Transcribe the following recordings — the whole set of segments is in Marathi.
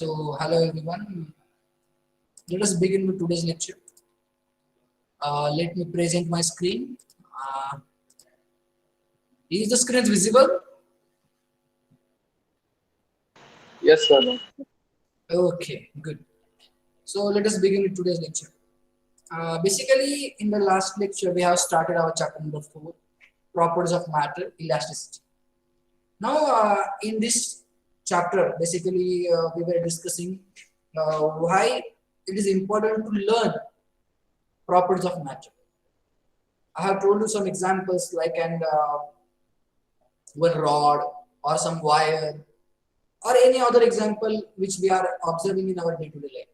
So, hello everyone. Let us begin with today's lecture. Let me present my screen. Is the screen visible? Yes, sir. Okay, good. So, let us begin with today's lecture. Basically, in the last lecture, we have started our chapter number 4, properties of matter, elasticity. Now, in this chapter, basically, we were discussing why it is important to learn properties of matter. I have told you some examples like one rod or some wire or any other example which we are observing in our day-to-day life.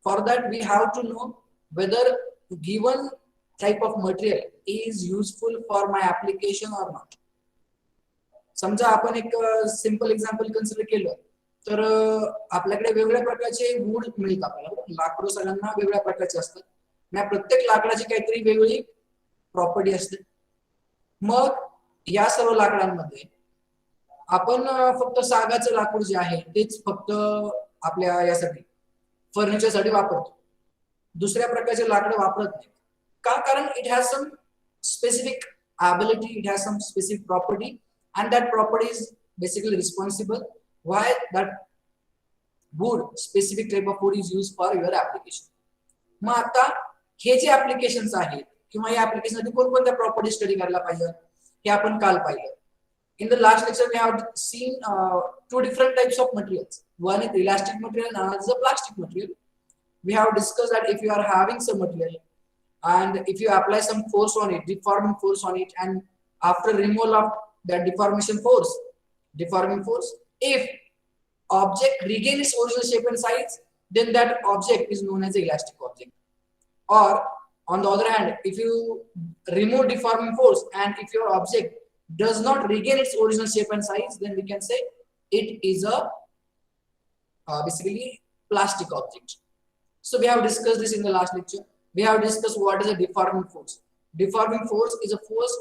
For that, we have to know whether given type of material is useful for my application or not. समजा आपण एक सिंपल एक्झाम्पल कन्सिडर केलं तर आपल्याकडे वेगवेगळ्या प्रकारचे वूड मिळतात आपल्याला. लाकूड सगळ्यांना वेगवेगळ्या प्रकारचे असतात. या प्रत्येक लाकडाची काहीतरी वेगळी प्रॉपर्टी असते. मग या सर्व लाकडांमध्ये आपण फक्त सागाचं लाकूड जे आहे तेच फक्त आपल्या यासाठी फर्निचरसाठी वापरतो. दुसऱ्या प्रकारचे लाकडं वापरत नाही. का? कारण it has some specific ability, it has some specific property, and that property is basically responsible why that wood, specific type of wood is used for your application. मग आता हे जे ऍप्लिकेशन्स आहेत किंवा या ऍप्लिकेशनसाठी कोणकोणत्या प्रॉपर्टी स्टडी करायला पाहिजे हे आपण काल पाहिलं. In the last lecture, we have seen two different types of materials. One is elastic material and another is a plastic material. We have discussed that if you are having some material and if you apply some force on it, deforming force on it, and after removal of that deforming force, if object regains its original shape and size, then that object is known as an elastic object. Or on the other hand, if you remove deforming force and if your object does not regain its original shape and size, then we can say it is a basically plastic object. So we have discussed this in the last lecture. We have discussed what is a deforming force. Deforming force is a force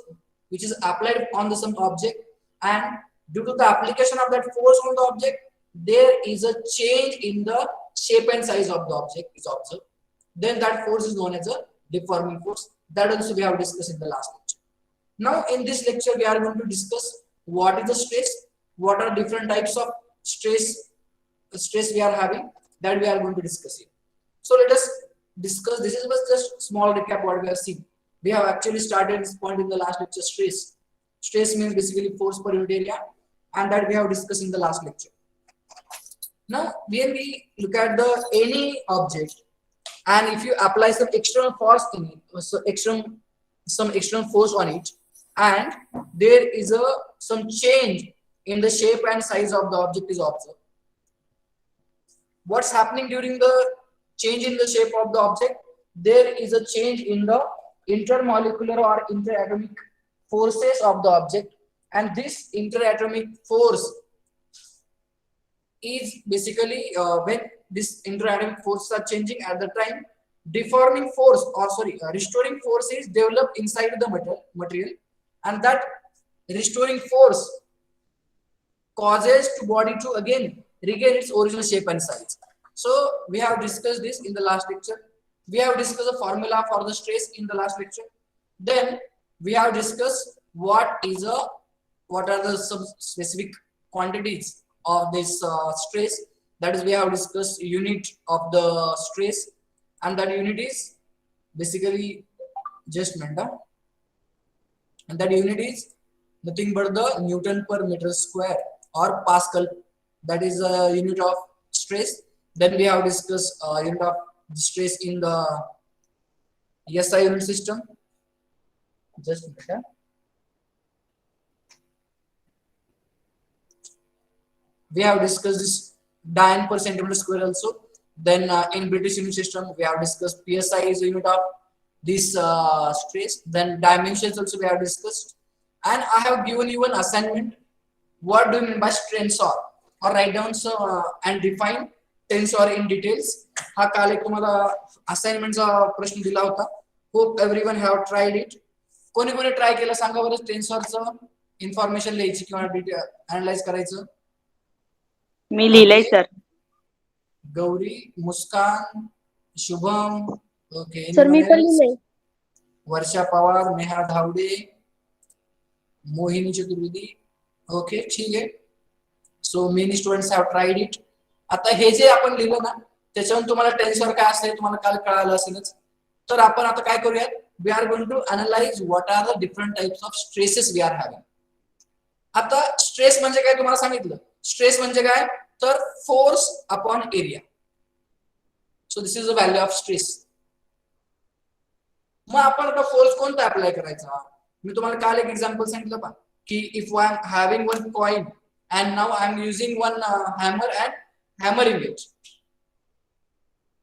which is applied on the some object, and due to the application of that force on the object, there is a change in the shape and size of the object is observed. Then that force is known as a deforming force. That also we have discussed in the last lecture. Now in this lecture we are going to discuss what is the stress, what are different types of stress we are having, that we are going to discuss here. So let us discuss. This is just small recap what we have seen. We have actually started this point in the last lecture. Stress means basically force per unit area, and that we have discussed in the last lecture. Now when we look at the any object, and if you apply some external force in it, so some external force on it, and there is some change in the shape and size of the object is observed. What's happening during the change in the shape of the object? There is a change in the intermolecular or interatomic forces of the object, and this interatomic force is basically when this interatomic forces are changing at the time, deforming force or restoring force is developed inside the material, and that restoring force causes the body to again regain its original shape and size. So we have discussed this in the last lecture. We have discussed the formula for the stress in the last lecture. Then we have discussed what are the some specific quantities of this stress. That is, we have discussed unit of the stress, and that unit is basically just meter, and that unit is nothing but the Newton per meter square or Pascal. That is a unit of stress. Then we have discussed unit of stress in the SI unit system. Just a minute. We have discussed this Dian per centimeter square also. Then in British unit system, we have discussed PSI is a unit of this stress. Then dimensions also we have discussed. And I have given you an assignment. What do you mean by tensor? Or write down and define tensor in details. हा काल एक तुम्हाला असाइनमेंटचा प्रश्न दिला होता. Hope everyone have tried it. कोणी कोणी ट्राय केलं सांगा बरं. टेन्सॉरचं इन्फॉर्मेशन लिहायची किंवा अनालाइज करायचं. मी लिहिलंय सर. गौरी, मुस्कान, शुभम, ओके, सर मी एनीवन पण एल्स? लिहिलंय. वर्षा पवार, नेहा धावडे, मोहिनी चतुर्वेदी, ओके, ठीक आहे. So many students have tried it. आता हे जे आपण लिहिलं ना त्याच्यावरून तुम्हाला टेन्सर काय असते तुम्हाला काल कळालं असेलच. तर आपण आता काय करूयात, we are going to analyse what are the different types of stresses we are having. आता स्ट्रेस म्हणजे काय तुम्हाला सांगितलं. स्ट्रेस म्हणजे काय, तर force upon area. So this is the value of stress. मग आपण आता फोर्स कोणता अप्लाय करायचा. मी तुम्हाला काल एक एक्झाम्पल सांगितलं पहा की if I am having one coin and now I am using one hammer and hammering it.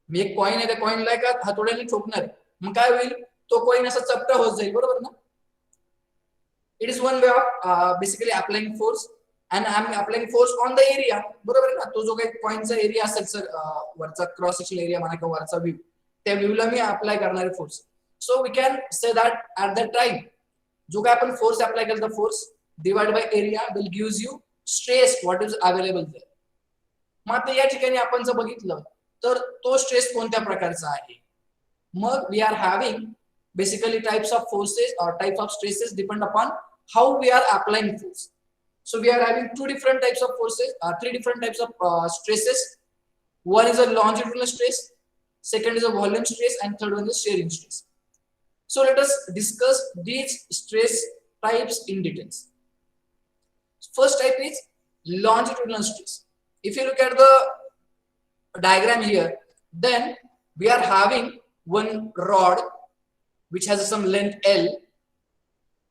मी एक कॉइन आहे त्या कॉइनला एका हातोड्याने ठोकणार, मग काय होईल, तो कॉइन असा चपटा होत जाईल, बरोबर ना. It is one way of basically applying force and I am applying force on the area, बरोबर आहे ना. तो जो काही कॉइनचा एरिया असेल सर, वरचा क्रॉस सेक्शनल एरिया म्हणा किंवा वरचा व्ह्यू, त्या व्ह्यूला मी अप्लाय करणारे force. So we can say that at the time जो काय आपण फोर्स अप्लाय केला, force divide by area will gives you stress what is available there. मग आता या ठिकाणी आपण जर बघितलं तर तो स्ट्रेस कोणत्या प्रकारचा आहे. मग we are having basically types of forces or types of stresses depend upon how we are applying force. So we are having two different types of forces, three different types of stresses. One is a longitudinal stress, second is a volume stress, and third one is shearing stress. So let us discuss these stress types in details. First type is longitudinal stress. If you look at the diagram here, then we are having one rod which has some length L,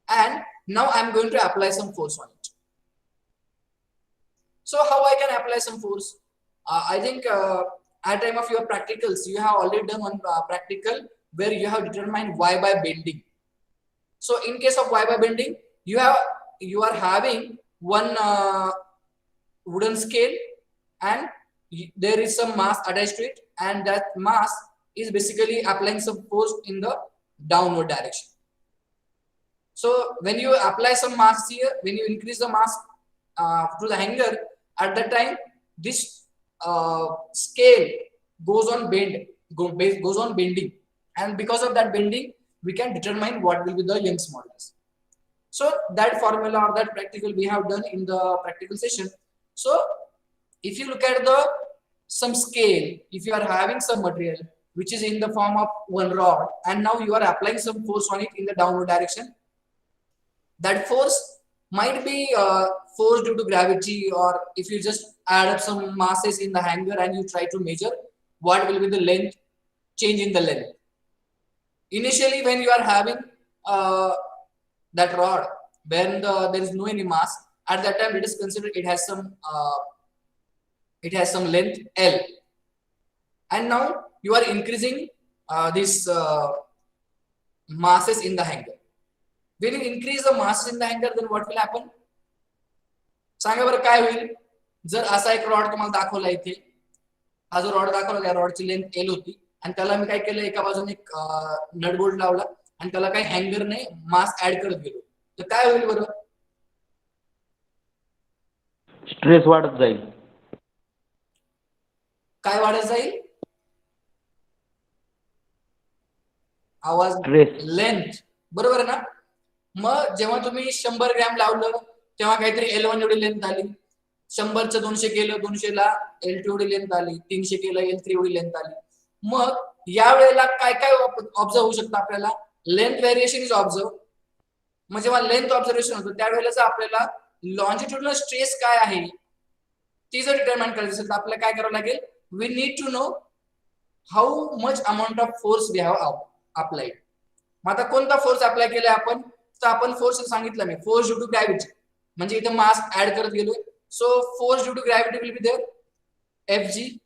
and now I am going to apply some force on it. So how I can apply some force? I think at time of your practicals you have already done one practical where you have determined Y by bending. So in case of Y by bending, you are having one wooden scale and there is some mass attached to it, and that mass is basically applying some force in the downward direction. So when you apply some mass here, when you increase the mass to the hanger, at that time this scale goes on bending, and because of that bending we can determine what will be the Young's modulus. So that formula or that practical we have done in the practical session. So if you look at the some scale, if you are having some material which is in the form of one rod, and now you are applying some force on it in the downward direction, that force might be force due to gravity, or if you just add up some masses in the hanger and you try to measure what will be the length, change in the length. Initially when you are having that rod, when there is no any mass, at that time it is considered it has some length L, and now you are increasing these masses in the hanger. When you increase the masses in the hanger, then what will happen? सांगा बरं काय होईल. जर असा एक रॉड तुम्हाला दाखवला इथे, हा जो रॉड दाखवला या रॉडची लेंथ L होती, आणि त्याला मी काय केलं, एका बाजूने एक नट बोल्ट लावला आणि त्याला काही हँगरने मास ऍड करत गेलो, तर काय होईल बरं? स्ट्रेस वाढत जाईल. काय वाढत जाईल? आवाज. लेंथ, बरोबर आहे ना. मग जेव्हा तुम्ही 100 ग्रॅम लावलं तेव्हा काहीतरी L1 एवढी लेंथ आली, 100चं 200 केलं, 200ला L2 एवढी लेंथ आली, 300 केलं L3 एवढी लेंथ आली. मग या वेळेला काय काय ऑब्झर्व होऊ शकतं आपल्याला? Length variation is observe. मग जेव्हा लेंथ ऑब्झर्वेशन होतं त्यावेळेला आपल्याला लॉन्जिट्युडनल स्ट्रेस काय आहे ती जर डिटरमाइन करायचं असेल तर आपल्याला काय करावं लागेल? We need to know how much amount of force we have applied. मग आता कोणता फोर्स अप्लाय केलाय आपण? तर आपण फोर्स सांगितलं मी, फोर्स ड्यू टू ग्रॅव्हिटी, म्हणजे इथे मास ऍड करत गेलोय. So force due to gravity will be there Fg,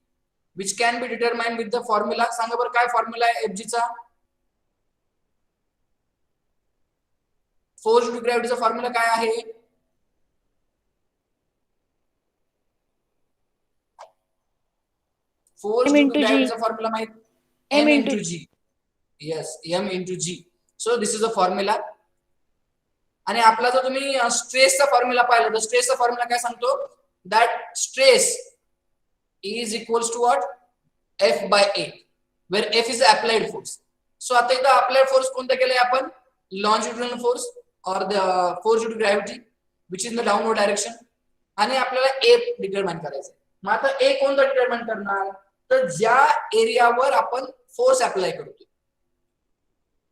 which can be determined with the formula. सांगा बरं काय फॉर्म्युला आहे Fg चा? फोर्स ड्यू टू ग्रॅव्हिटीचा फॉर्म्युला काय आहे? फोर्स ड्यू टू ग्रॅव्हिटीचा फॉर्म्युला माहित? M into G. Yes, M into G. So this is the formula. आणि आपला जर तुम्ही स्ट्रेसचा फॉर्म्युला पाहिला तर स्ट्रेसचा फॉर्म्युला काय सांगतो? That stress is equals to what? F by A, where F is applied force. So आता इथं applied force कोणता केलाय आपण? Longitudinal force or the force due to gravity which is in the downward direction. आणि आपल्याला A डिटरमाइन करायचं. मग आता A कोणता डिटरमाइन करणार? तर ज्या एरियावर आपण फोर्स अप्लाय करतो.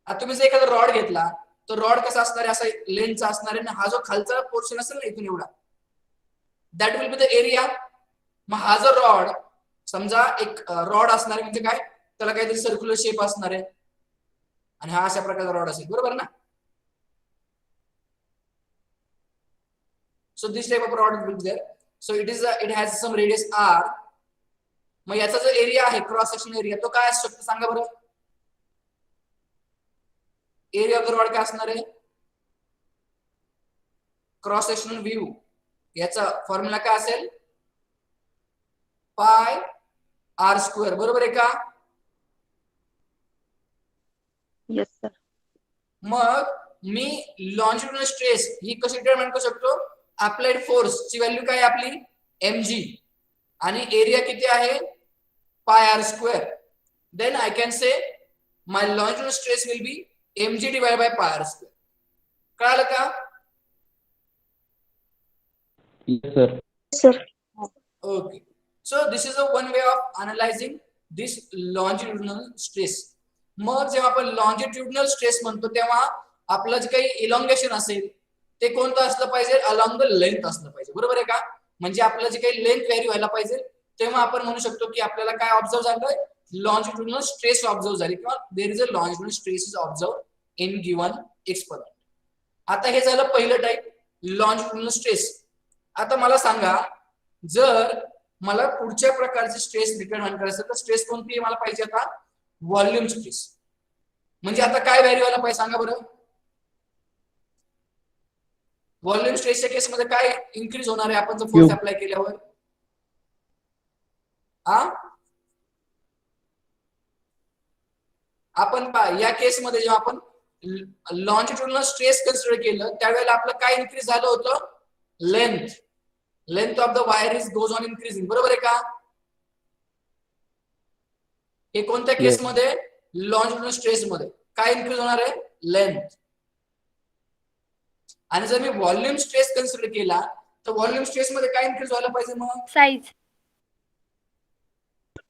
आता तुम्ही जर एखादा रॉड घेतला तर रॉड कसा असणार आहे, असा लेंथचा असणार आहे, आणि हा जो खालचा पोर्शन असेल ना इथून एवढा, that will be the area. मग हा जो रॉड समजा एक रॉड असणार आहे म्हणजे काय, त्याला काहीतरी सर्क्युलर शेप असणार आहे आणि हा अशा प्रकारचा रॉड असेल, बरोबर ना. So this type of rod will be there. So it has some radius r. मग याचा जो एरिया आहे, क्रॉस सेक्शन एरिया, तो काय असू शकतो सांगा बरं. एरिया ऑफ द रॉड काय असणार आहे, क्रॉस सेक्शनल व्ह्यू, याचा फॉर्म्युला काय असेल, पाय आर स्क्वेअर, बरोबर आहे का. Yes sir. मग मी लॉन्जिट्युडिनल स्ट्रेस ही कशी डिटरमाइन करू शकतो, अप्लाइड फोर्स ची व्हॅल्यू काय आहे आपली mg, आणि एरिया किती आहे pi R square. Then I can say my longitudinal stress will be mg divide by pi R square. कळालं का. Yes, sir. Sir. Okay. So this is a one way of analyzing this longitudinal stress. मग जेव्हा आपण longitudinal stress म्हणतो तेव्हा आपलं जे काही इलॉंगेशन असेल ते कोणतं असलं पाहिजे, अलॉंग द लेंथ असलं पाहिजे, बरोबर आहे का. म्हणजे आपलं जे काही लेंथ व्हॅरी व्हायला पाहिजे तेव्हा आपण म्हणू शकतो की आपल्याला काय ऑब्झर्व झालंय, longitudinal स्ट्रेस ऑब्झर्व झाली, किंवा there is a longitudinal stress is observe in given experiment. आता हे झालं पहिलं टाइप, longitudinal स्ट्रेस. आता मला सांगा, जर मला पुढच्या प्रकारचे स्ट्रेस डिटरमाइन करायचं तर स्ट्रेस कोणती मला पाहिजे, आता व्हॉल्यूम स्ट्रेस. म्हणजे आता काय व्हॅल्यू व्हायला पाहिजे सांगा बरं. व्हॉल्यूम स्ट्रेसच्या केसमध्ये काय इन्क्रीज होणार आहे आपण जर फोर्स अप्लाय केल्यावर. आपण या केसमध्ये जेव्हा आपण लॉन्जिट्युडिनल स्ट्रेस कन्सिडर केलं त्यावेळेला आपलं काय इन्क्रीज झालं होतं, length of the wire is goes on increasing, बरोबर आहे का. हे कोणत्या केसमध्ये, लॉन्जिट्युडिनल स्ट्रेस मध्ये काय इन्क्रीज होणार आहे, लेंथ. आणि जर मी व्हॉल्यूम स्ट्रेस कन्सिडर केला तर व्हॉल्यूम स्ट्रेस मध्ये काय इन्क्रीज व्हायला पाहिजे, मग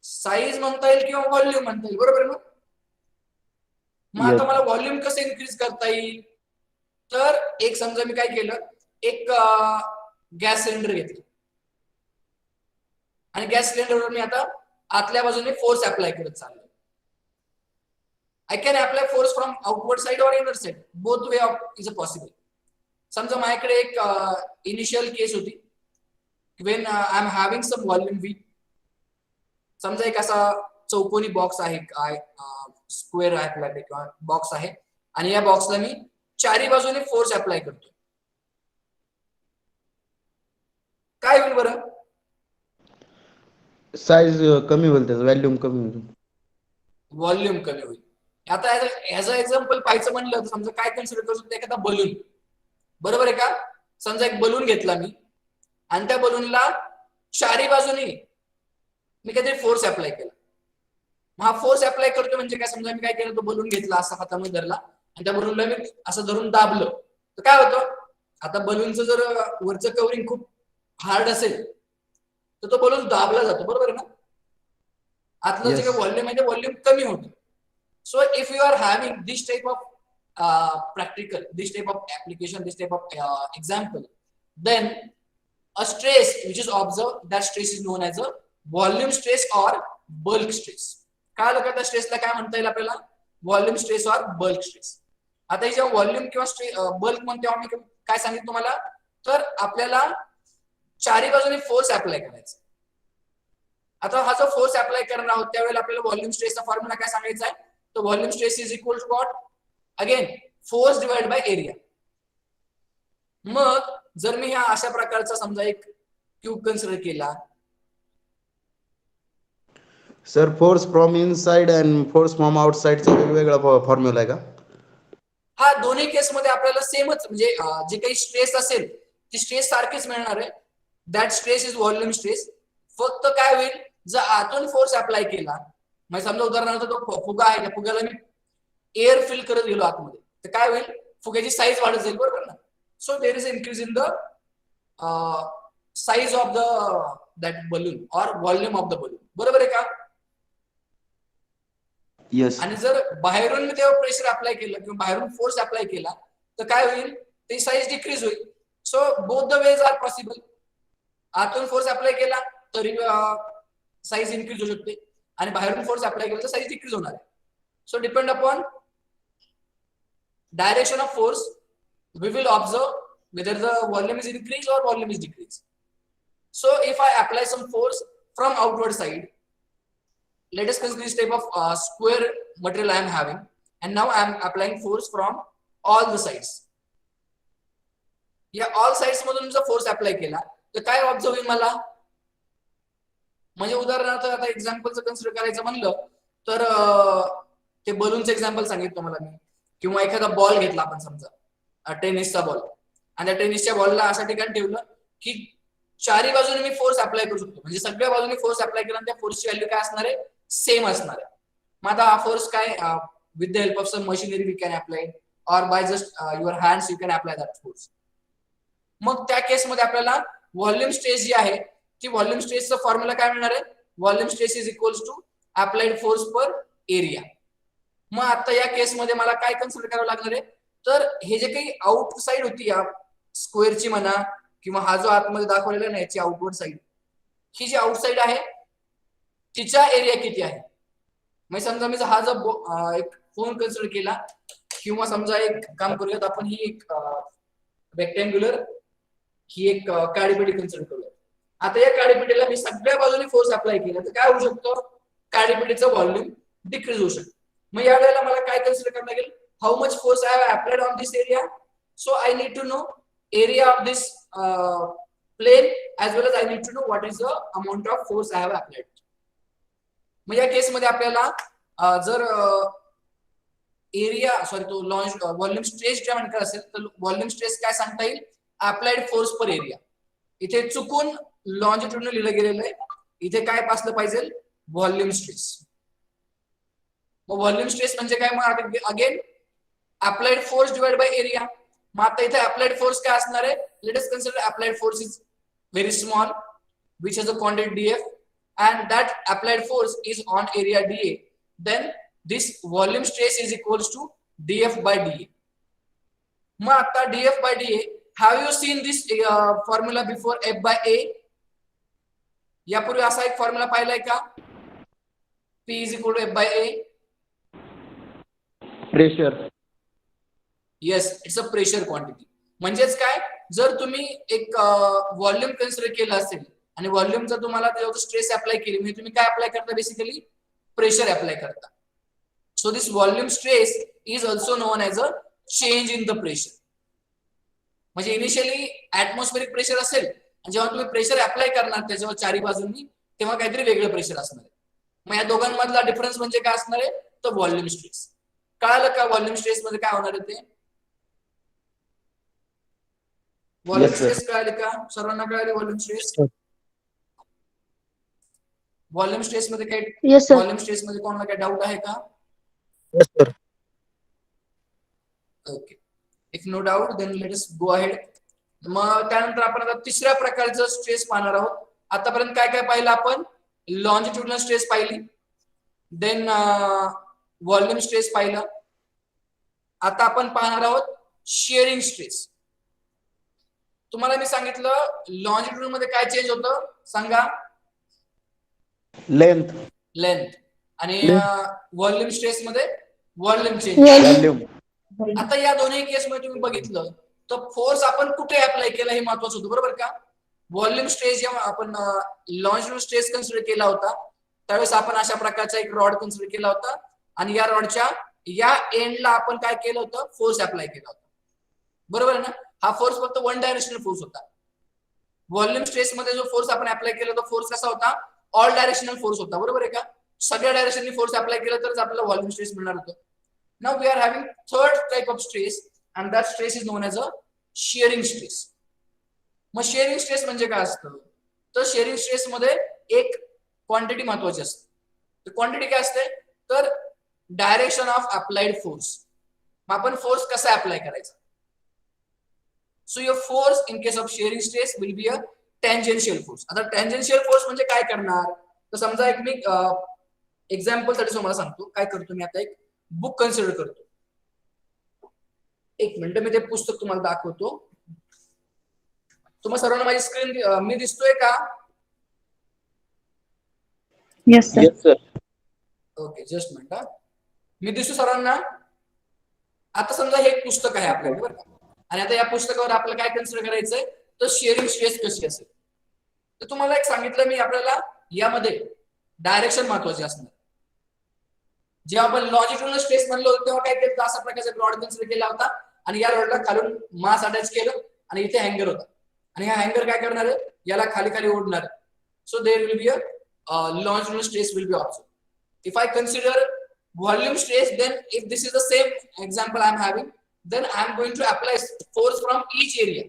साईज म्हणता येईल किंवा व्हॉल्यूम म्हणता येईल, बरोबर आहे ना. मग आता मला व्हॉल्यूम कसं इन्क्रीज करता येईल, तर एक समजा मी काय केलं, एक गॅस सिलेंडर घेतलं आणि गॅस सिलेंडरवर मी आता आतल्या बाजूने फोर्स अप्लाय करत चाललो. I can apply force from outward side और inner side, both way of is a possible. समजा माझ्याकडे एक इनिशियल केस होती, when I am having some volume V. समजा एक असा चौकोनी बॉक्स आहे, काय स्क्वेअर आहे आपल्याकडे किंवा बॉक्स आहे, आणि या बॉक्सला मी चारी बाजूने फोर्स अप्लाय करतो. काय होईल बरं, साईज कमी होईल, त्याचं व्हॅल्यूम कमी होईल, व्हॉल्यूम कमी होईल. आता ऍज अ एक्झाम्पल पाहायचं म्हणलं तर समजा काय कन्सिडर करू शकतो, एखादा बलून, बरोबर आहे का. समजा एक बलून घेतला मी आणि त्या बलूनला चारी बाजूने मी काहीतरी फोर्स अप्लाय केला. मग हा फोर्स अप्लाय करतो म्हणजे काय, समजा मी काय केलं, तो बलून घेतला असा हातामध्ये धरला आणि त्या बलूनला मी असं धरून दाबलं तर काय होतं, आता बलूनचं जर वरचं कव्हरिंग खूप हार्ड असेल तर तो बलून दाबला जातो, बरोबर आहे ना. आतलं जे काही व्हॉल्यूम आहे ते व्हॉल्यूम कमी होतं. So if you are having this type of practical, this type of application, this type of example, then a stress which is observed, that stress is known as a volume stress or bulk stress. काय लोक त्या स्ट्रेसला काय म्हणता येईल आपल्याला, व्हॉल्यूम स्ट्रेस और बल्क स्ट्रेस. आता जेव्हा व्हॉल्यूम किंवा बल्क म्हणते तेव्हा मी काय सांगितलं तुम्हाला, तर आपल्याला चारी बाजूने फोर्स अप्लाय करायचा. आता हा जो फोर्स अप्लाय करणार आहोत त्यावेळेला आपल्याला व्हॉल्यूम स्ट्रेसचा फॉर्म्युला काय सांगायचा आहे, तर volume stress is equal to what, again force divide by area. मग जर मी हा अशा प्रकारचा समजा एक क्यूब कन्सिडर केला, sir force from inside and force from आउटसाइडचा वेगवेगळा फॉर्म्युला आहे का. हा दोन्ही केसमध्ये आपल्याला सेमच, म्हणजे जे काही स्ट्रेस असेल ती स्ट्रेस सारखीच मिळणार आहे. That stress is volume stress. फक्त काय होईल, जर आतून फोर्स अप्लाय केला, म्हणजे समजा उदाहरणार्थ तो फुगा आहे, त्या फुग्याला मी एअर फिल करत गेलो आतमध्ये, तर काय होईल, फुग्याची साईज वाढत जाईल, बरोबर ना. So there is increase in the size of the that balloon or volume of the balloon, बरोबर आहे का. येस. आणि जर बाहेरून तेव्हा प्रेशर अप्लाय केलं किंवा बाहेरून फोर्स अप्लाय केला तर काय होईल, ती साईज डिक्रीज होईल. So both the ways are possible. आतून फोर्स अप्लाय केला तरी साईज इन्क्रीज होऊ शकते आणि बाहेरून फोर्स अप्लाय केला तर साईज डिक्रीज होणार आहे. So depend upon direction of force we will observe whether the volume is increased or volume is decreased. So if I apply some force from outward side, let us consider this type of square material I am having, and now I am applying force from all the sides. या ऑल साइड्स मधून जर फोर्स अप्लाय केला तर काय ऑब्झर्व होईल मला, म्हणजे उदाहरणार्थ आता एक्झाम्पलचं कन्सिडर करायचं म्हणलं तर ते बलूनचं एक्झाम्पल सांगितलं मला मी, किंवा एखादा बॉल घेतला आपण समजा टेनिसचा बॉल, आणि त्या टेनिसच्या बॉलला अशा ठिकाणी ठेवलं की चारी बाजूने मी फोर्स अप्लाय करू शकतो, म्हणजे सगळ्या बाजूने फोर्स अप्लाय केला आणि त्या फोर्सची व्हॅल्यू काय असणार आहे, सेम असणार आहे. मग आता हा फोर्स काय, with the help of some machinery we can apply or by just your hands you can apply that force. मग त्या केसमध्ये आपल्याला व्हॉल्यूम स्ट्रेस जी आहे ती व्हॉल्यूम स्ट्रेसचा फॉर्म्युला काय मिळणार आहे, volume stress is equals to applied force per area. मग आता या केसमध्ये मला काय कन्सिडर करावं लागणार आहे, तर हे जे काही आउटसाइड होती या स्क्वेअरची म्हणा किंवा हा जो आतमध्ये दाखवलेला आहे याची आउटवर्ड साइड, ही जी आउटसाइड आहे तिचा एरिया किती आहे. म्हणजे समजा मी हा जो एक फोन कन्सिडर केला, किंवा समजा एक काम करूयात आपण, ही एक रेक्टँग्युलर ही एक काळीपेटी कन्सिडर करूया. आता या काळीपेटीला मी सगळ्या बाजूने फोर्स अप्लाय केला तर काय होऊ शकतो, काळीपेटीचं व्हॉल्यूम डिक्रीज होऊ शकतो. मग या वेळेला मला काय कन्सिडर करावं लागेल, how much force I have applied on this area. So I need to know area of this plane as well as I need to know what is the amount of force I have applied. मग या केसमध्ये आपल्याला जर एरिया तो लॉन्च व्हॉल्यूम स्ट्रेस जेव्हा म्हणत असेल तर व्हॉल्यूम स्ट्रेस काय सांगता येईल, अप्लाइड फोर्स पर एरिया. इथे चुकून लॉन्जिट्यूडने लिहिलं गेलेलं आहे, इथे काय असलं पाहिजे, व्हॉल्यूम स्ट्रेस. मग व्हॉल्यूम स्ट्रेस म्हणजे काय, मग again applied force divide by area. मग आता इथे अप्लाइड फोर्स काय असणार आहे, let us consider applied force is very small which has a quantity df and that applied force is on area dA, then this volume stress is equals to df by dA. मग आता df by dA, have you seen this formula before, f by a? यापूर्वी असा एक फॉर्म्युला पाहिलाय का, p is equal to f by a? Pressure. Yes, it's a pressure quantity. म्हणजेच काय, जर तुम्ही एक व्हॉल्यूम कन्सिडर केलं असेल आणि व्हॉल्यूम जर तुम्हाला त्याच्यावर स्ट्रेस अप्लाय केली, म्हणजे तुम्ही काय अप्लाय करता, बेसिकली प्रेशर अप्लाय करता. So this volume stress is also non as a change in the pressure. म्हणजे इनिशियली ऍटमॉस्फेरिक प्रेशर असेल आणि जेव्हा तुम्ही प्रेशर अप्लाय करणार त्याच्यावर चारी बाजूंनी, तेव्हा काहीतरी वेगळं प्रेशर असणार आहे. मग या दोघांमधला डिफरन्स म्हणजे काय असणार आहे, तर व्हॉल्यूम स्ट्रेस. कळालं का व्हॉल्यूम स्ट्रेस मध्ये काय होणार आहे ते, व्हॉल्यूम स्ट्रेस कळाले का सर्वांना, कळाले व्हॉल्यूम स्ट्रेस. व्हॉल्यूम स्ट्रेस मध्ये काय, व्हॉल्यूम स्ट्रेस मध्ये कोणाला काय डाऊट आहे का. Yes sir. Okay, if no doubt then let us go ahead. मग त्यानंतर आपण आता तिसऱ्या प्रकारचं स्ट्रेस पाहणार आहोत. आतापर्यंत काय काय पाहिलं आपण, लॉन्जिट्यूडनल स्ट्रेस पाहिली, देन व्हॉल्यूम स्ट्रेस पाहिलं. आता आपण पाहणार आहोत शिअरिंग स्ट्रेस. तुम्हाला मी सांगितलं लॉन्जिट्यूड मध्ये काय चेंज होतं सांगा, लेंथ. आणि व्हॉल्यूम स्ट्रेस मध्ये व्हॉल्यूम चेंज. व्हॉल्यूम. आता या दोन्ही केस मध्ये तुम्ही बघितलं तर फोर्स आपण कुठे अप्लाय केला हे महत्वाचं होतं, बरोबर का. व्हॉल्यूम स्ट्रेस जेव्हा आपण लॉन्जिट्यूड स्ट्रेस कन्सिडर केला होता त्यावेळेस आपण अशा प्रकारचा एक रॉड कन्सिडर केला होता आणि या रॉडच्या या एंडला आपण काय केलं होतं, फोर्स अप्लाय केला होता, बरोबर आहे ना. हा फोर्स फक्त वन डायरेक्शनल फोर्स होता. व्हॉल्यूम स्ट्रेस मध्ये जो फोर्स आपण अप्लाय केला तो फोर्स कसा होता, ऑल डायरेक्शनल फोर्स होता, बरोबर आहे का. सगळ्या डायरेक्शननी फोर्स अप्लाय केला तरच आपल्याला व्हॉल्यूम स्ट्रेस मिळणार होतं. Now we are having third type of stress and that stress is known as a shearing stress. मग शिअरिंग स्ट्रेस म्हणजे काय असतं, तर शिअरिंग स्ट्रेस मध्ये एक क्वांटिटी महत्वाची असते. क्वांटिटी काय असते तर डायरेक्शन ऑफ अप्लाइड फोर्स. मग आपण फोर्स कसा अप्लाय करायचा. So your force in case of shearing stress will be a tangential force. आता टँजेन्शियल फोर्स म्हणजे काय करणार तर समजा एक मी एक्झाम्पल साठी तुम्हाला सांगतो काय करतो. मी आता एक बुक कन्सिडर करतो. एक मिनिट मी ते पुस्तक तुम्हाला दाखवतो. तुम्हाला सर्वांना माझी स्क्रीन मी दिसतोय का. Yes, sir. Yes, sir. Okay just minute. मी दिसतो सर्वांना. आता समजा हे एक पुस्तक आहे आपल्याकडे बरं का. आणि आता या पुस्तकावर आपल्याला काय कन्सिडर करायचंय तर शेअरिंग स्ट्रेस कशी असेल. तर तुम्हाला एक सांगितलं मी आपल्याला यामध्ये डायरेक्शन महत्वाची असणार. जेव्हा आपण लॉजिट्युडनल स्ट्रेस म्हणलो होतो तेव्हा काय केलं अशा प्रकारचा रॉड कन्सिडर केला होता आणि या रॉडला खालून मास अटॅच केलं आणि इथे हँगर होता आणि हा हँगर काय करणार आहे याला खाली खाली ओढणार आहे. So there will be a longitudinal stress will be observed. If I consider volume stress, then if this is the same example I am having, then I am going to apply force from each area.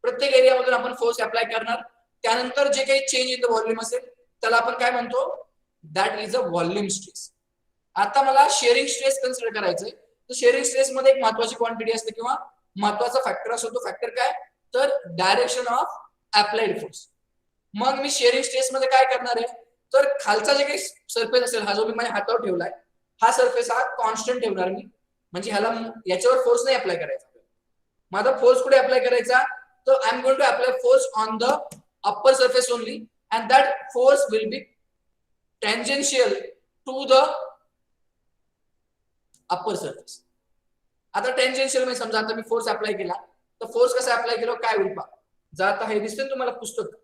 प्रत्येक एरिया मधून आपण फोर्स अप्लाय करणार. त्यानंतर जे काही चेंज इन द व्हॉल्यूम असेल त्याला आपण काय म्हणतो that is a volume stress. आता मला शेअरिंग स्ट्रेस कन्सिडर करायचंय. तर शेअरिंग स्ट्रेस मध्ये एक महत्वाची क्वांटिटी असते किंवा महत्वाचा फॅक्टर असतो. तो फॅक्टर काय तर डायरेक्शन ऑफ अप्लाइड फोर्स. मग मी शेअरिंग स्ट्रेस मध्ये काय करणार आहे तर खालचा जे काही सरफेस असेल हा जो मी माझ्या हातावर ठेवलाय हा सरफेस हा कॉन्स्टंट ठेवणार मी. म्हणजे ह्याला याच्यावर फोर्स नाही अप्लाय करायचा. माझा फोर्स कुठे अप्लाय करायचा तर I am going to apply force on the upper surface only and that force will be tangential to the upper surface. आता टँजेन्शियल म्हणजे समजा आता मी फोर्स अप्लाय केला तर फोर्स कसा अप्लाय केला काय होईल पहा. जर आता हे दिसतंय तुम्हाला पुस्तक.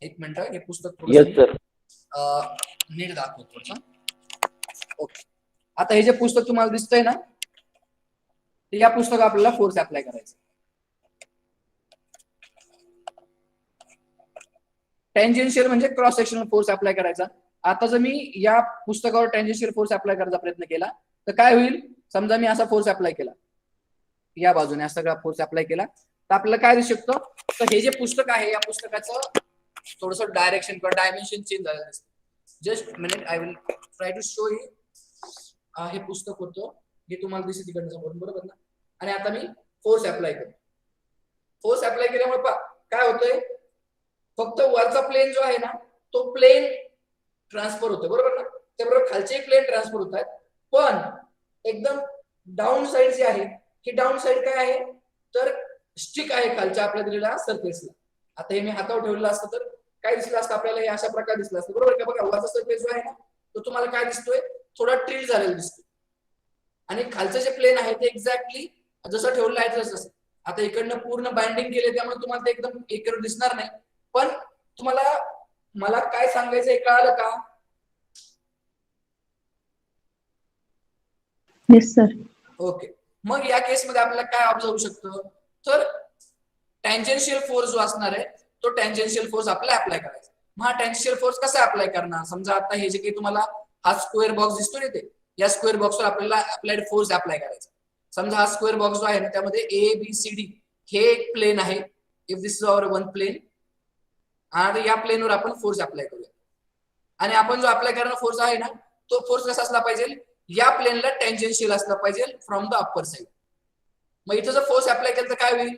एक मिनिट हे पुस्तक Yes, sir. नीट दाखवतो. ओके आता हे जे पुस्तक तुम्हाला दिसतंय ना तर या पुस्तकात आपल्याला फोर्स अप्लाय करायचा. टँजेन्शियल म्हणजे क्रॉस सेक्शनल फोर्स अप्लाय करायचा. आता जर मी या पुस्तकावर टँजेन्शियल फोर्स अप्लाय करायचा प्रयत्न केला तर काय होईल समजा मी असा फोर्स अप्लाय केला या बाजूने असा सगळा फोर्स अप्लाय केला तर आपल्याला काय दिसू शकतं तर हे जे पुस्तक आहे या पुस्तकाचं थोडस डायरेक्शन किंवा डायमेन्शन चेंज झालेलं दिसतं. Just minute I will try to show you. हे पुस्तक होतं हे तुम्हाला दिसत तिकडनं समोरून बरोबर ना. आणि आता मी फोर्स अप्लाय करतो. फोर्स अप्लाय केल्यामुळे पहा काय होतंय फक्त वरचा प्लेन जो आहे ना तो प्लेन ट्रान्सफर होतो बरोबर ना. त्याबरोबर खालचे प्लेन ट्रान्सफर होत आहेत. पण एकदम डाऊन साइड जे आहे ही डाऊन साइड काय आहे तर स्टिक आहे खालच्या आपल्या दिलेल्या सरफेसला. आता हे मी हातावर ठेवलेलं असतं तर काय दिसलं असतं आपल्याला हे अशा प्रकारे दिसलं असतं बरोबर का. बघा वरचा सरफेस जो आहे ना तो तुम्हाला काय दिसतोय थोडा ट्रिल झालेला दिसतोय आणि खालचं जे प्लेन आहे ते एक्झॅक्टली जसं ठेवलेलं आहे तसंच. आता इकडनं पूर्ण बाइंडिंग केले त्यामुळे तुम्हाला ते एकदम एकत्र दिसणार नाही. पण तुम्हाला मला काय सांगायचं कळालं का. Yes, sir. ओके मग या केसमध्ये आपल्याला काय ऑब्झर्व होऊ शकतं तर टँजेन्शियल फोर्स जो असणार आहे तो टँजेन्शियल फोर्स आपल्याला अप्लाय करायचा. मग हा टँजेन्शियल फोर्स कसा अप्लाय करणार. समजा आता हे जे काही तुम्हाला हा स्क्वेअर बॉक्स दिसतो ना ते या स्क्वेअर बॉक्सवर आपल्याला अप्लाइड फोर्स अप्लाय करायचा. समजा हा स्क्वेअर बॉक्स जो आहे ना त्यामध्ये ए बी सी डी हे एक प्लेन आहे. If this is our one plane आणि या प्लेनवर आपण फोर्स अप्लाय करूया. आणि आपण जो अप्लाय करणारा फोर्स आहे ना तो फोर्स कसा असला पाहिजे या प्लेनला टँजेन्शियल असला पाहिजे फ्रॉम द अप्पर साइड. मग इथं जर फोर्स अप्लाय केला तर काय होईल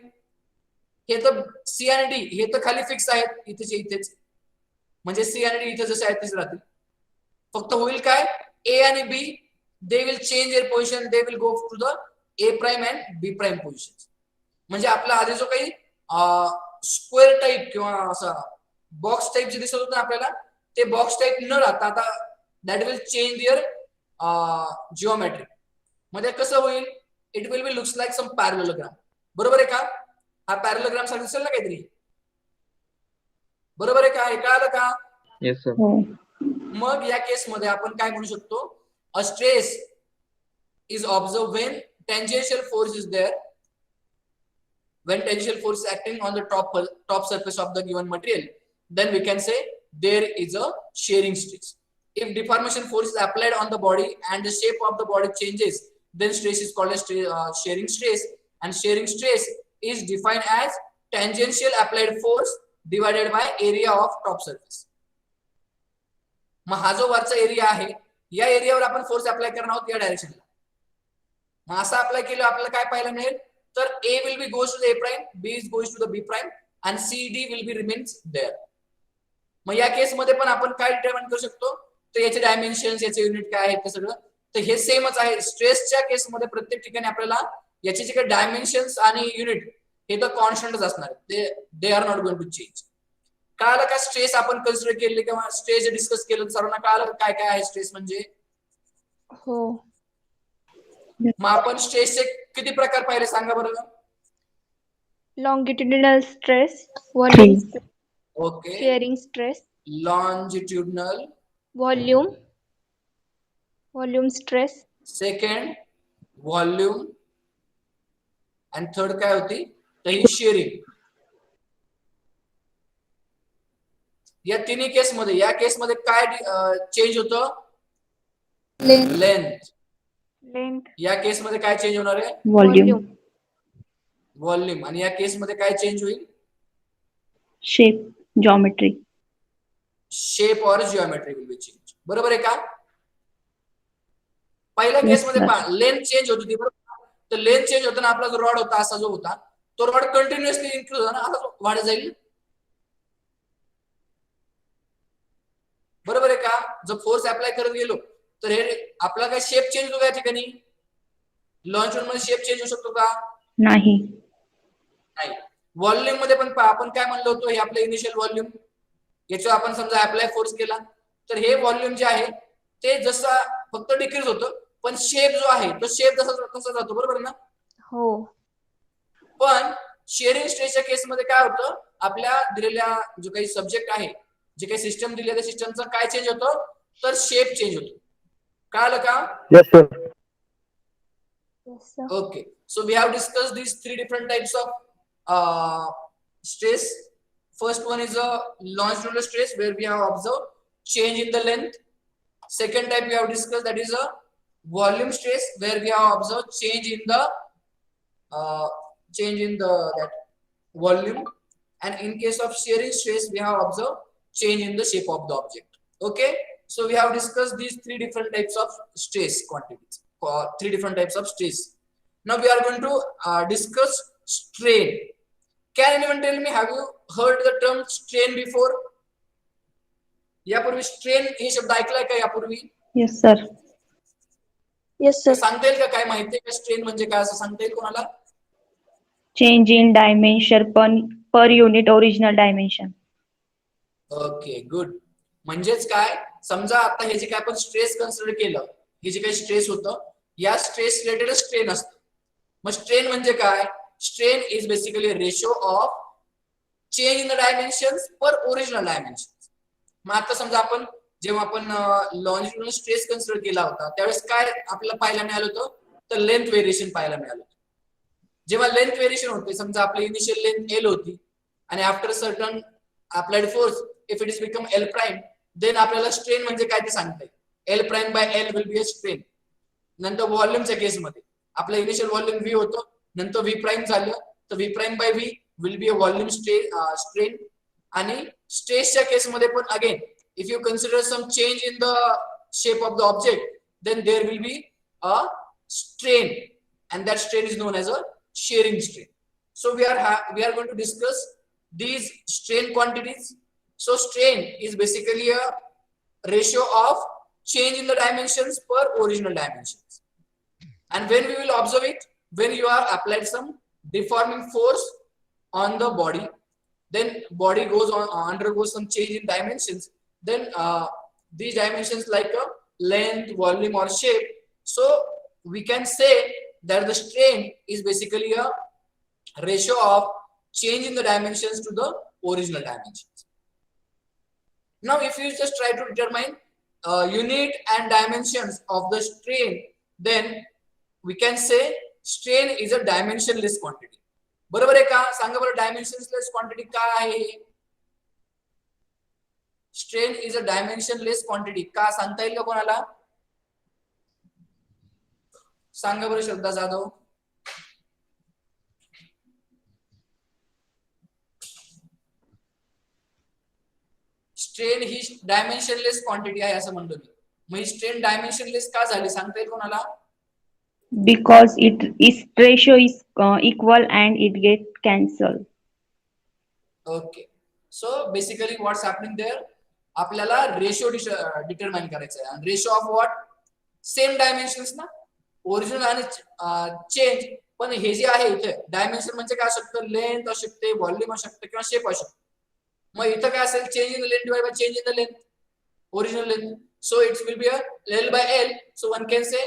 हे तर सी आणि डी हे तर खाली फिक्स आहेत इथेचे इथेच. म्हणजे सी आणि डी इथे जसे आहेत तेच राहतील. फक्त होईल काय ए आणि B they will change their position. They will go to the A prime and B prime position. म्हणजे आपला आधी जो काही स्क्वेअर टाईप किंवा असा बॉक्स टाईप जे दिसत होतं आपल्याला ते बॉक्स टाईप न राहता आता that will change their geometry. म्हणजे कसं होईल it will be looks like some parallelogram. बरोबर आहे का. हा पॅरलोग्राम साठी दिसेल ना काहीतरी. बरोबर आहे का हे कळालं का. Yes, sir. Oh. मग या केस मध्ये आपण काय म्हणू शकतो a stress is observe when tangential force is there. When tangential force is acting on the top surface of the given material, then we can say there is a shearing stress. If deformation force is applied on the body and the shape of the body changes, then stress is called as shearing stress. And shearing stress is defined as tangential applied force divided by area of top surface. मग हा जो वरचा एरिया आहे या एरियावर आपण फोर्स अप्लाय करणार आहोत या डायरेक्शनला. मग असं अप्लाय केलं आपल्याला काय पाहायला मिळेल, तर A will be goes to the A prime, B is goes to the B prime and CD will be remains there. मग या केस मध्ये पण आपण काय डिटरमाइन करू शकतो, तर याचे डायमेन्शन्स, याचे युनिट काय आहेत ते सगळं तर हे सेमच आहे. स्ट्रेसच्या केस मध्ये प्रत्येक ठिकाणी आपल्याला याचे जे काही डायमेन्शन्स आणि युनिट हे तर कॉन्स्टंटच असणार आहेत, they are not going to change. कळालं का स्ट्रेस आपण कन्सिडर केले किंवा स्ट्रेस डिस्कस केलं, सर्वांना कळालं काय काय आहे स्ट्रेस म्हणजे. हो. मग आपण स्ट्रेसचे किती प्रकार पाहिले सांगा बरं. Longitudinal stress, volume stress, okay, shearing stress, longitudinal, volume stress, second volume आणि थर्ड काय होती तर ही शेअरिंग. या तिन्ही केस मध्ये, या केस मध्ये काय चेंज होतं, लेंथ. या केस मध्ये काय चेंज होणार आहे, व्हॉल्यूम, व्हॉल्यूम. आणि या केस मध्ये काय चेंज होईल, शेप, जॉमेट्री, शेप और जिओमेट्री विल बी चेंज. बरोबर आहे का. पहिल्या केस Yes, मध्ये sir. पहा लेंथ चेंज होती ती, बरोबर. तर लेंथ चेंज होताना आपला जो रॉड होता असा जो होता तो रॉड कंटिन्युअसली इन्क्रीज होता ना, असा वाढत जाईल. बरोबर आहे का. जर फोर्स अप्लाय करत गेलो तर हे आपला काय शेप चेंज होतो या ठिकाणी, लॉन्च मध्ये शेप चेंज होऊ शकतो का, नाही. नाही. व्हॉल्यूम मध्ये पण पहा आपण काय म्हणलो होतो, हे आपलं इनिशियल व्हॉल्यूम, याच्यावर आपण समजा अप्लाय फोर्स केला तर हे व्हॉल्यूम जे आहे ते जसं फक्त डिक्रीज होतं, पण शेप जो आहे तो शेप तसा जातो. बरोबर ना. हो. पण शेअरिंग स्ट्रेसच्या केसमध्ये काय होतं, आपल्या दिलेल्या जो काही सब्जेक्ट आहे, जे काही सिस्टम दिले त्या सिस्टमचा काय चेंज होतो, तर शेप चेंज होतो. कळालं का. Yes, sir. Yes, sir. Okay, so we have discussed these three different types of stress. First one is a longitudinal stress where we have observed change in the length. Second type we have discussed, that is a volume stress where we have observed change in the that volume. And in case of shearing stress we have observed change in the shape of the object. Okay, so we have discussed these three different types of stress quantities, three different types of stress. Now we are going to discuss strain. Can anyone tell me, have you heard the term strain before? यापूर्वी स्ट्रेन हे शब्द ऐकलाय का यापूर्वी? Yes, sir. Yes, sir. सांगता येईल का, काय माहितीये का स्ट्रेन म्हणजे काय, असं सांगता येईल कोणाला? Change in dimension per unit original dimension. Okay, good. म्हणजेच काय, समजा आता हे जे काय आपण स्ट्रेस कन्सिडर केलं, हे जे काही स्ट्रेस होतं या स्ट्रेस रिलेटेड स्ट्रेन असतं. मग स्ट्रेन म्हणजे काय, strain is basically ratio of change in the dimensions per original dimension. मग आता समजा आपण जेव्हा आपण लॉन्जिट्युडिनल स्ट्रेस कन्सिडर केला होता त्यावेळेस काय आपल्याला पाहायला मिळालं होतं, तर लेंथ व्हेरिएशन पाहायला मिळालं होतं. जेव्हा लेंथ व्हेरिएशन होते, समजा आपली इनिशियल लेंथ एल होती आणि after certain applied force if it is become L prime, then आपल्याला स्ट्रेन म्हणजे काय ते सांगता येईल. L prime by L will be a strain. नंतर व्हॉल्यूमच्या केसमध्ये आपलं इनिशियल व्हॉल्यूम व्ही होतं, नंतर व्ही प्राइम झालं तर V prime by V will be a volume strain. आणि स्ट्रेसच्या केसमध्ये पण again if you consider some change in the shape of the object, then there will be a strain, and that strain is known as a shearing strain. So we are going to discuss these strain quantities. So strain is basically a ratio of change in the dimensions per original dimensions. And when we will observe it, when you are applied some deforming force on the body, then body undergoes some change in dimensions. Then these dimensions like length, volume or shape, so we can say that the strain is basically a ratio of change in the dimensions to the original dimensions. Now if you just try to determine unit and dimensions of the strain, then we can say strain is a dimensionless quantity. बरोबर आहे का. सांगा बरं dimensionless quantity काय आहे. Strain is a dimensionless quantity का सांगता येईल का कोणाला, सांगा बरं श्रद्धा जाधव. स्ट्रेन ही डायमेन्शनलेस क्वांटिटी आहे असं म्हणतो मी. मग ही स्ट्रेन डायमेन्शनलेस का झाली सांगता येईल कोणाला? Because its ratio is equal and it gets cancelled. Okay, so basically what's happening there, आपल्याला रेशो डिटरमाइन करायचा आहे. आणि ratio of what? Same dimensions ना, ओरिजिनल आणि चेंज. पण हे जे आहे इथे डायमेन्शन म्हणजे काय असू शकतं? लेंथ असू शकते, व्हॉल्यूम असू शकते किंवा शेप असू शकतो. मग इथं काय असेल? Change in the length divide by change in the length, original length. So it will be a L by L. So one can say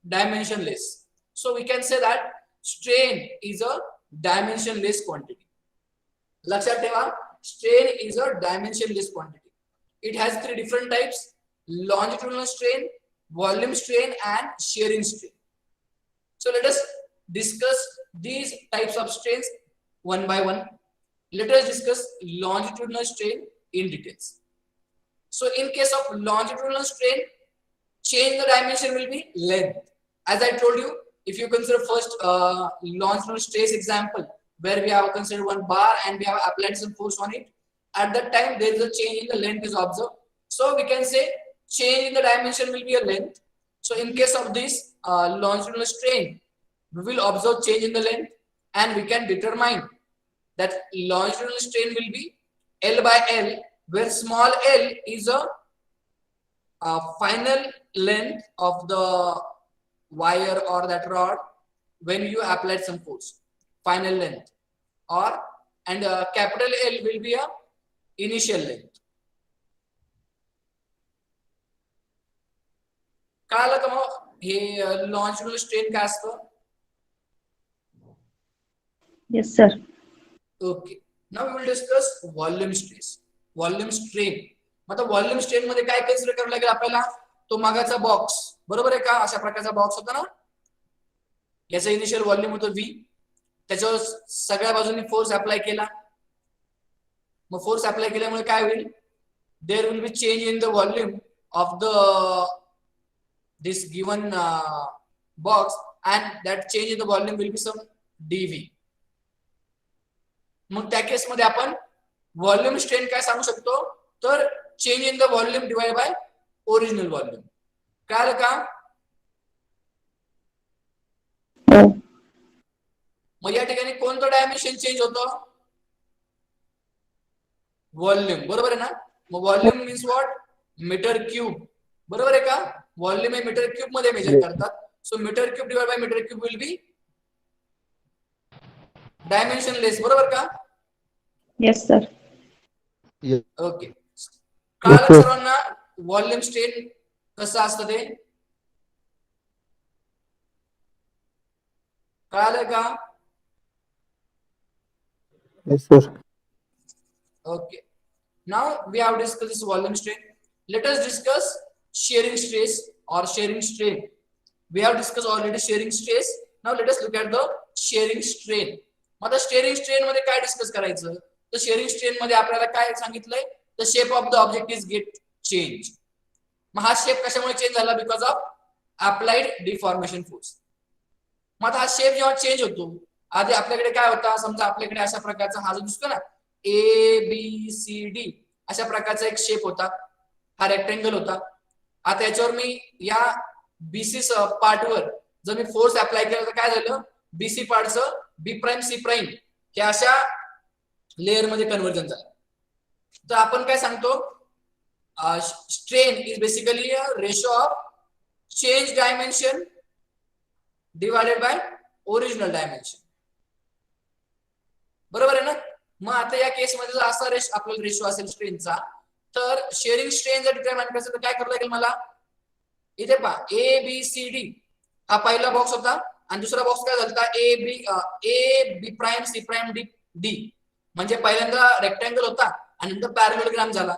dimensionless. So we can say that strain is a dimensionless quantity. लक्षात ठेवा, strain is a dimensionless quantity. It has three different types: longitudinal strain, volume strain, and shearing strain. So let us discuss these types of strains one by one. Let us discuss longitudinal strain in details. So in case of longitudinal strain, change the dimension will be length. As I told you, if you consider first longitudinal stress example, where we have considered one bar and we have applied some force on it, at that time there is a change in the length is observed. So we can say change in the dimension will be a length. So in case of this longitudinal strain, we will observe change in the length, and we can determine that longitudinal strain will be L by L, where small l is a final length of the wire or that rod when you applied some force, final length. Or and capital L will be a initial length. कळालं का मग हे लॉन्जिट्युडिनल स्ट्रेन काय असतं? Yes, sir. Okay, now we will discuss volume stress, volume strain. मग आता व्हॉल्यूम स्ट्रेन मध्ये काय कन्सिडर करावं लागेल आपल्याला? तो मागाचा बॉक्स, बरोबर आहे का? अशा प्रकारचा बॉक्स होता ना, याचा इनिशियल व्हॉल्यूम होतो V, त्याच्यावर सगळ्या बाजूंनी फोर्स अप्लाय केला. मग फोर्स अप्लाय केल्यामुळे काय होईल? There will be change in the volume of the this given box, and that change in the volume will be some dV. मग त्या केस मध्ये आपण व्हॉल्यूम स्ट्रेन काय सांगू शकतो? तर change in the volume divide by original volume. कळालं का? Oh. मग या ठिकाणी कोणतं डायमेन्शन चेंज होतं? व्हॉल्यूम, बरोबर आहे ना? मग volume means what? Meter cube, बरोबर आहे का? व्हॉल्यूम हे मीटर क्यूब मध्ये मेजर करतात. So meter cube divide by meter cube will be dimensionless, बरोबर का? Yes, sir. ओके, कळालं सर्वांना व्हॉल्यूम स्ट्रेन कसं असतं ते? कळालं का? Yes, sir. Okay, now we have discussed this volume strain. Let us discuss shearing stress or shearing strain. We have discussed already shearing stress. Now let us look at the shearing strain. आता shearing strain मध्ये काय डिस्कस करायचं? तर shearing strain मध्ये आपल्याला काय सांगितलंय? The shape of the object is get change. मग हा शेप कशामुळे चेंज झाला? Because of applied deformation force. मग आता हा शेप जेव्हा चेंज होतो, आधी आपल्याकडे काय होता? समजा आपल्याकडे अशा प्रकारचा हा जो दिसतो ना, ABCD अशा प्रकारचा एक शेप होता, हा रेक्टेंगल होता. आता याच्यावर मी या BC पार्टवर जर मी फोर्स अप्लाय केला तर काय झालं? BC पार्टचं B prime C prime हे अशा लेअर मध्ये कन्व्हर्जन झालं. तर आपण काय सांगतो? Strain is basically a ratio of change dimension divided by original dimension, बरोबर आहे ना? मग आता या केस मध्ये जर असा आपल्याला रेशो असेल स्ट्रेनचा, तर शेअरिंग स्ट्रेन जर डिटरमाइन करायचं तर काय करावं लागेल मला? इथे पहा, ABCD हा पहिला बॉक्स होता आणि दुसरा बॉक्स काय झाला? AB prime C prime D. म्हणजे पहिल्यांदा रेक्टेंगल होता आणि नंतर पॅरलेलोग्राम झाला.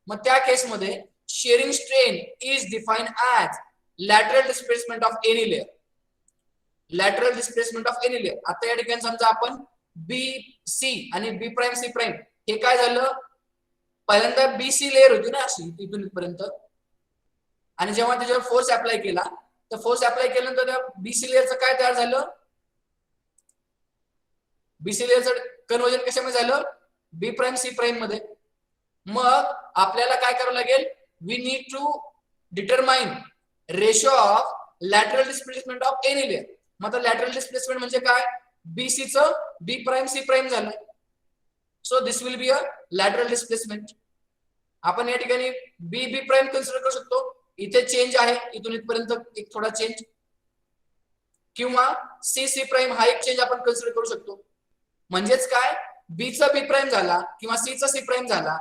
मग त्या केस मध्ये sharing strain is defined as lateral displacement of any layer. Lateral displacement of any layer. आता या ठिकाणी समजा आपण BC आणि B प्राइम C प्राइम हे काय झालं? पहिल्यांदा BC लेयर होती ना अशी इथून इथपर्यंत, आणि जेव्हा त्याच्यावर फोर्स अप्लाय केला तर फोर्स अप्लाय केल्यानंतर त्या BC लेयरचं काय तयार झालं? BC लेयरचं कन्वर्जन कशामध्ये झालं? B प्राइम C प्राइम मध्ये. मग आपल्याला काय करावं लागेल, we need to determine ratio of lateral displacement of any layer. मग आता लॅटरल डिस्प्लेसमेंट म्हणजे काय, बीसी चं बी प्राइम सी प्राइम झालं. So this will be a lateral displacement. आपण या ठिकाणी बी बी प्राइम कन्सिडर करू शकतो, इथे चेंज आहे इथून इथपर्यंत एक थोडा चेंज, किंवा सी सी प्राइम हा एक चेंज आपण कन्सिडर करू शकतो. म्हणजेच काय, बी चा बी प्राइम झाला किंवा सी चा सी प्राइम झाला,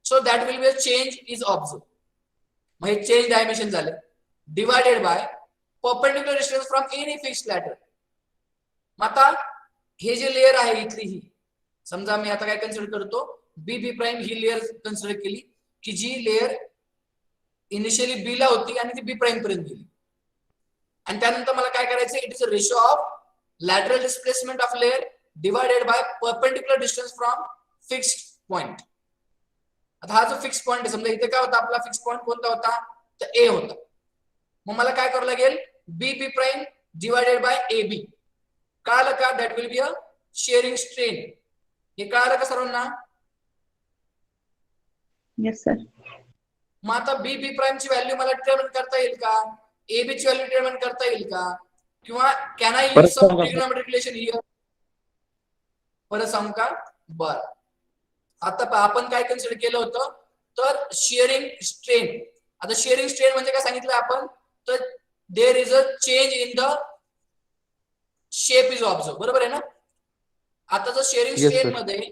so that will be a change is observe. मग हे चेंज डायमेन्शन झाले divided by perpendicular distance from any fixed लॅटर. आता हे जे लेअर आहे इथली ही, समजा मी आता काय कन्सिडर करतो, बी बी प्राइम ही लेअर कन्सिडर केली की जी लेअर इनिशियली बी ला होती आणि ती बी प्राइम पर्यंत गेली. आणि त्यानंतर मला काय करायचं, it is a ratio of lateral displacement of layer divided by perpendicular distance from fixed point. आता हा जो फिक्स पॉइंट आहे, समजा इथे काय होता आपला फिक्स पॉइंट कोणता होता, तर ए होता. मग मला काय करावं लागेल, B B prime divided by A B. कळालं का, that will be a shearing strain. हे कळालं का सर्वांना? Yes, sir. मग आता बी बी प्राइम ची व्हॅल्यू मला डिटरमाइन करता येईल का, ए बी ची व्हॅल्यू डिटरमाइन करता येईल का, किंवा can I use some trigonometric relation here? परत सांगू का? बर, आता आपण काय कन्सिडर केलं होतं, तर शेअरिंग स्ट्रेन. आता शेअरिंग स्ट्रेन म्हणजे काय सांगितलं आपण, तर there is a change in the shape is observe. बरोबर आहे ना? आता जर शेअरिंग Yes, स्ट्रेन sir. मध्ये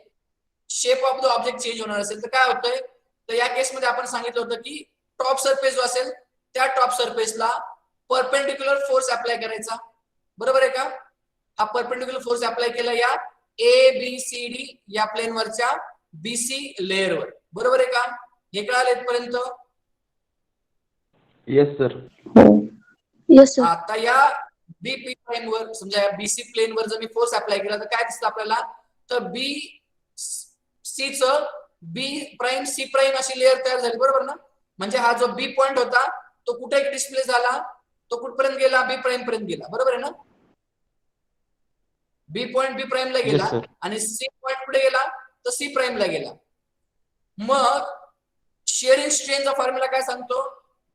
shape of the object change होणार असेल तर काय होतंय, तर या केसमध्ये आपण सांगितलं होतं की टॉप सरफेस जो असेल त्या टॉप सरफेसला परपेंडिक्युलर फोर्स अप्लाय करायचा. बरोबर आहे का? हा परपेंडिक्युलर फोर्स अप्लाय केला या ए बी सी डी या प्लेनवरच्या बीसी लेअरवर. बरोबर आहे का? हे कळालं इथपर्यंत? Yes, sir. हो. Yes, sir. आता या बी पी प्राइम वर, समजा या बीसी प्लेन वर जर मी फोर्स अप्लाय केला तर काय दिसतं आपल्याला, तर बी सी च बी प्राइम सी प्राइम अशी लेअर तयार झाली. बरोबर ना? म्हणजे हा जो बी पॉइंट होता तो कुठे डिस्प्ले झाला, तो कुठपर्यंत गेला, बी प्राइम पर्यंत गेला. बरोबर आहे ना? बी पॉइंट बी प्राइम ला गेला Yes, sir. आणि सी पॉइंट कुठे गेला, तर सी प्राइम ला गेला. मग शेअरिंग स्ट्रेनचा फॉर्म्युला काय सांगतो,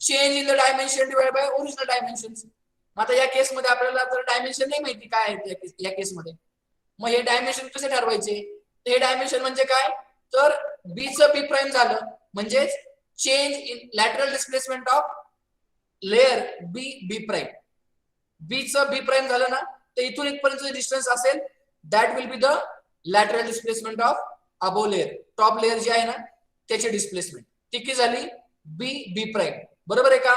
change in the dimension divide by original dimension. आता या केसमध्ये आपल्याला तर डायमेन्शन नाही माहिती काय आहे या केसमध्ये. मग हे डायमेन्शन कसे ठरवायचे, हे डायमेन्शन म्हणजे काय, तर बी चं बी प्राइम झालं म्हणजे change in lateral displacement of layer B B prime. B चं बी प्राइम झालं ना, तर इथून इथपर्यंत डिस्टन्स असेल that will be the lateral displacement of above layer. Top layer जी आहे ना त्याची डिस्प्लेसमेंट ती किती झाली, बी बी प्राइम. बरोबर आहे का?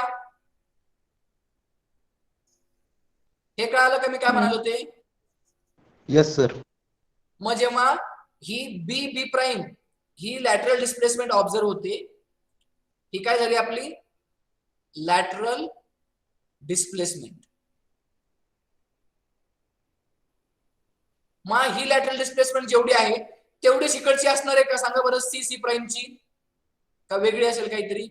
हे कळालं का मी काय म्हणालो ते? Yes, sir. मग जेव्हा ही बी बी प्राइम ही लॅटरल डिस्प्लेसमेंट ऑब्झर्व होते, ही काय झाली आपली लॅटरल डिस्प्लेसमेंट. मग ही लॅटरल डिस्प्लेसमेंट जेवढी आहे तेवढीच इकडची असणार आहे का, सांगा बरं, सी सी प्राइमची का वेगळी असेल काहीतरी?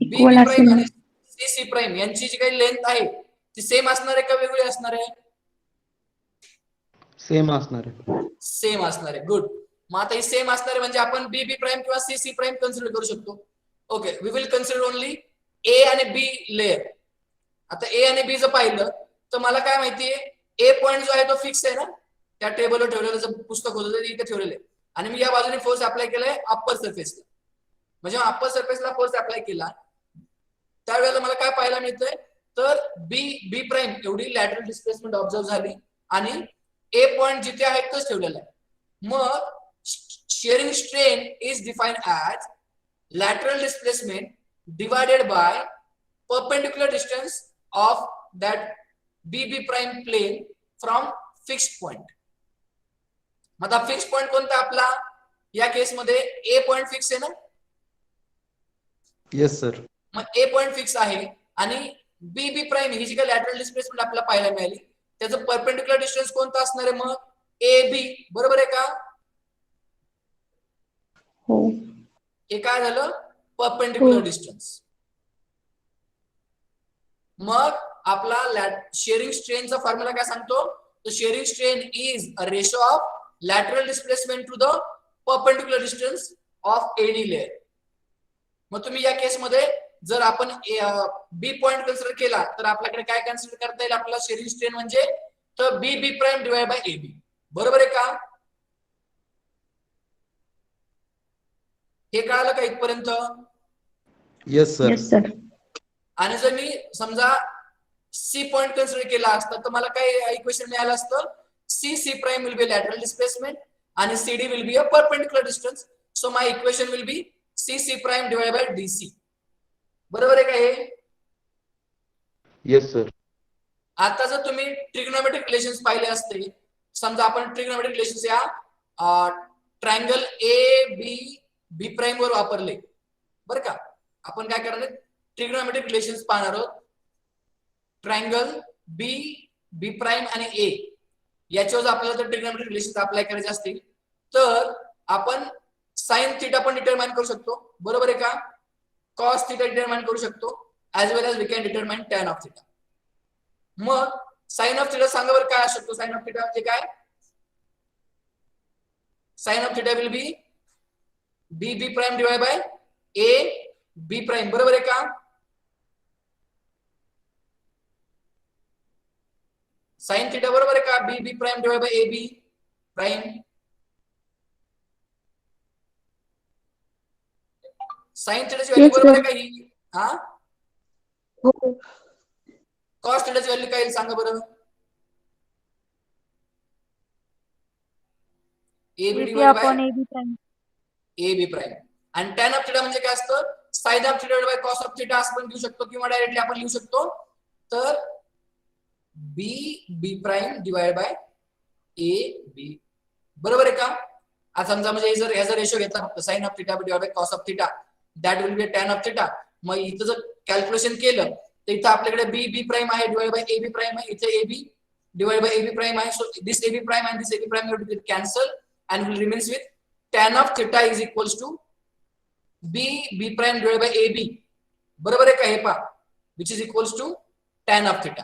बी इक्वल बी असेल प्राइम ना. आणि सी सी प्राइम यांची जी काही लेंथ आहे ती सेम असणार आहे का वेगळी असणार आहे? Same असणार आहे. सेम असणार आहे. गुड. मग आता ही सेम असणार आहे म्हणजे आपण बी बी प्राइम किंवा सी सी प्राइम कन्सिडर करू शकतो. Okay, we will consider only A आणि बी लेअर. आता ए आणि बी जर पाहिलं तर मला काय माहितीये, ए पॉइंट जो आहे तो फिक्स आहे ना, त्या टेबलवर ठेवलेलं जर पुस्तक होतं ते इथे ठेवलेलं आहे आणि मी या बाजूने फोर्स अप्लाय केलाय अप्पर सरफेसला. म्हणजे अप्पर सरफेसला फोर्स अप्लाय केला त्यावेळेला मला काय पाहायला मिळतंय, तर बी बी प्राइम एवढी लॅटरल डिस्प्लेसमेंट ऑब्झर्व झाली आणि ए पॉइंट जिथे आहे तोच ठेवलेला आहे. मग shearing strain is defined as lateral displacement divided by perpendicular distance of that B B prime plane from fixed point. मग आता फिक्स्ड पॉइंट कोणता आपला, या केसमध्ये ए पॉइंट फिक्स आहे ना. Yes, sir. मग ए पॉइंट फिक्स आहे आणि बी बी प्राइम ही जी काही लॅटरल डिस्प्लेसमेंट आपल्याला पाहायला मिळाली त्याचं परपेंडिक्युलर डिस्टन्स कोणता असणार आहे, मग ए बी. बरोबर आहे का? हो. हे काय झालं, परपेंडिक्युलर डिस्टन्स. मग आपला शेअरिंग स्ट्रेनचा फॉर्म्युला काय सांगतो, तर shearing strain is a ratio of lateral displacement to the perpendicular distance of any layer. मग तुम्ही या केस मध्ये जर आपण बी पॉइंट कन्सिडर केला तर आपल्याकडे काय कन्सिडर करता येईल आपल्याला शेअरिंग स्ट्रेन म्हणजे तर B B prime divide by A B. बरोबर आहे का? हे कळालं का इथपर्यंत? Yes sir. Yes, sir. आणि जर मी समजा सी पॉइंट कन्सिडर केला असता तर मला काय इक्वेशन मिळालं असतं C C prime will be lateral displacement आणि C D will be a perpendicular distance. So my equation will be C C prime divide by D C. बरोबर आहे का हे? Yes sir. आता जर तुम्ही ट्रिग्नोमेट्रिक रिलेशन्स पाहिले असते समजा आपण ट्रिग्नोमेट्रिक रिलेशन्स या triangle A B B prime वर वापरले बरं का. आपण काय करणार ट्रिग्नोमेट्रिक रिलेशन्स पाहणार आहोत. ट्रायंगल बी बी प्राइम आणि ए याच्यावर आपल्याला जर ट्रिग्नोमेट्रिक रिलेशन्स अप्लाय करायचे असतील तर आपण साइन थीटा पण डिटरमाइन करू शकतो. बरोबर आहे का? कॉस थीटा डिटरमाइन करू शकतो as well as we can determine tan of theta. मग साइन ऑफ थीटा सांगा बरं काय असू शकतो. साइन ऑफ थीटा म्हणजे काय? Sine of theta will be B B prime divide by A B prime. बरोबर आहे का? साइन थीटा बरोबर आहे का? B B prime divide by A B prime. Sine थीटाची व्हॅल्यू बरोबर आहे का ही? हा हो. कॉस थीटाची व्हॅल्यू काय येईल सांगा बरं? A B divide by A B prime. आणि टॅन ऑफ थीटा म्हणजे काय असतं? Sine of theta by cos of theta असं पण लिहू शकतो किंवा डायरेक्टली आपण लिहू शकतो तर B B prime divide by A B. बरोबर आहे का? आता समजा म्हणजे जर याचा रेशो घेतला फक्त sine of theta divide by cos of theta that will be tan of theta. मग इथं जर कॅल्क्युलेशन केलं तर इथं आपल्याकडे बी बी प्राइम आहे divide by A B prime आहे. इथे A B divide by A B prime आहे. So this A B prime and this A B prime will be cancel and will remains with tan of theta is equals to B B prime divide by A B. बरोबर आहे का? हे पहा which is equals to tan of theta.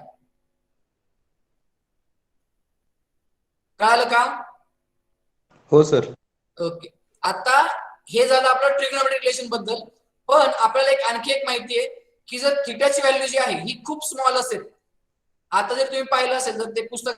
कळालं का? हो सर. ओके. आता हे झालं आपलं ट्रिग्नोमेट्रिक रिलेशन बद्दल. पण आपल्याला आणखी एक माहिती आहे की जर थीटाची व्हॅल्यू जी आहे ही खूप स्मॉल असेल. आता जर तुम्ही पाहिलं असेल तर ते पुस्तक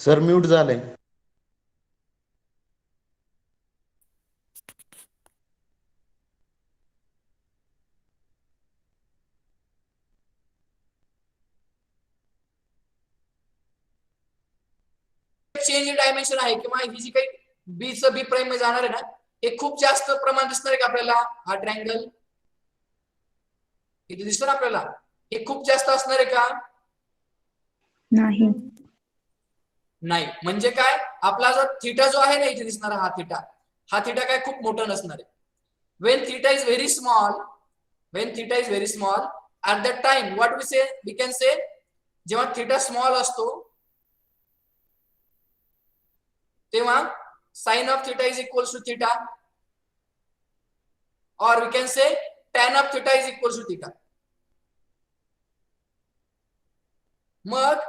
सर म्यूट झालंय. चेंज इन डायमेन्शन आहे किंवा ही जी काही बी च बी प्राइम मध्ये जाणार आहे ना हे खूप जास्त प्रमाण दिसणार आहे का आपल्याला? हा ट्रायंगल इथे दिसतो ना आपल्याला हे खूप जास्त असणार आहे का? नाही. नाही. म्हणजे काय आपला जो थीटा जो आहे ना इथे दिसणारा हा थीटा काय खूप मोठा नसणार आहे. when theta is very small at that time what we can say जेव्हा थीटा स्मॉल असतो तेव्हा sine of theta is equals to theta और we can say tan of theta is equals to theta. मग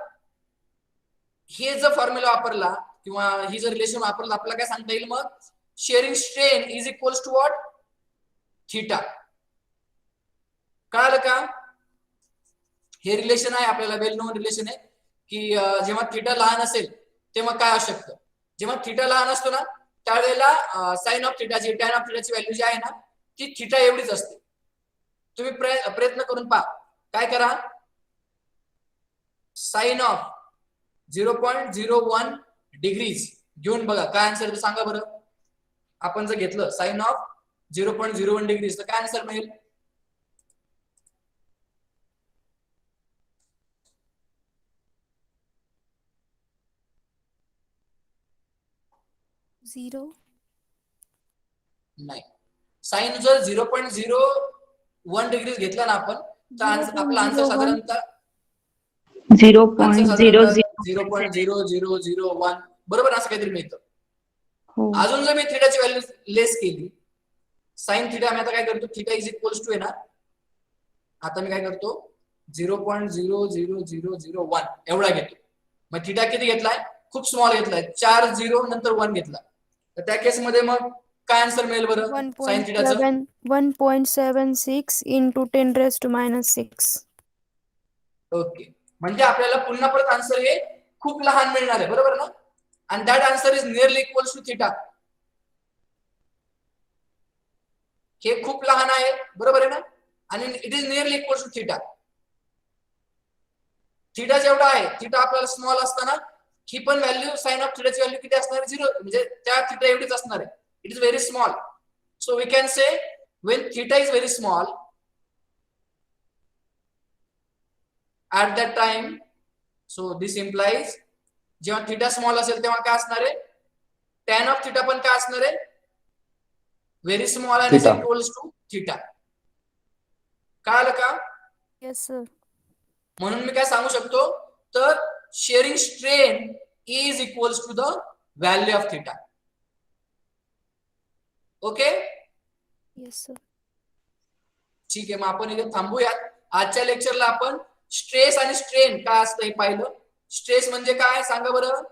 हे जर फॉर्म्युला वापरला किंवा ही जर रिलेशन वापरला आपल्याला काय सांगता येईल मग shearing strain is equals to what? Theta. कळालं का? हे रिलेशन आहे आपल्याला वेल नोन रिलेशन आहे की जेव्हा थीटा लहान असेल तेव्हा काय असू शकतं? जेव्हा थीटा लहान असतो ना त्यावेळेला साइन ऑफ थीटाची टॅन ऑफ थीटाची व्हॅल्यू जी आहे ना ती थीटा एवढीच असते. तुम्ही प्रयत्न करून पहा. काय करा साइन ऑफ 0.01 डिग्रीज घेऊन बघा काय आन्सर ते सांगा बरं. आपण जर घेतलं साइन ऑफ 0.01 डिग्रीज तर काय आन्सर मिळेल? 0 नाही. साइन जर 0.01 डिग्रीज घेतला ना आपण तर आपला आन्सर साधारणतः 0.0001. बरोबर असं काहीतरी मिळतं. हो. अजून जर मी थीटाची व्हॅल्यू लेस केली साइन थिटा मी आता काय करतो, थिटा इज इक्वल्स टू आहे ना, आता मी काय करतो 0.00001 एवढा घेतो. मग थिटा किती घेतलाय, खूप स्मॉल घेतलाय, 4 0 नंतर 1 घेतला. तर त्या केस मध्ये मग काय आन्सर मिळेल बरं साइन थिटाचं? 1.76 into 10 raised to minus 6. Okay, म्हणजे आपल्याला पुन्हा परत आन्सर हे खूप लहान मिळणार आहे, बरोबर ना? आणि that answer is nearly equals to theta. हे खूप लहान आहे, बरोबर आहे ना, आणि it is nearly equals to theta. Theta जेवढा आहे, थिटा आपल्याला स्मॉल असताना ही पण व्हॅल्यू साइन ऑफ थिटाची व्हॅल्यू किती असणार आहे, 0, म्हणजे त्या थिटा एवढीच असणार आहे. It is very small. So we can say when theta is very small at that time, so this implies जेव्हा थिटा स्मॉल असेल तेव्हा काय असणार आहे, tan ऑफ थिटा पण काय असणार आहे, व्हेरी स्मॉल आणि is Theta. Equals to theta. कळालं का? Yes, sir. म्हणून मी काय सांगू शकतो, तर shearing strain is equals to the value of theta. Okay, Yes, sir. ठीक आहे. मग आपण इथे थांबूयात. आजच्या लेक्चरला आपण स्ट्रेस आणि स्ट्रेन काय असतं हे पाहिलं. स्ट्रेस म्हणजे काय सांगा बरं,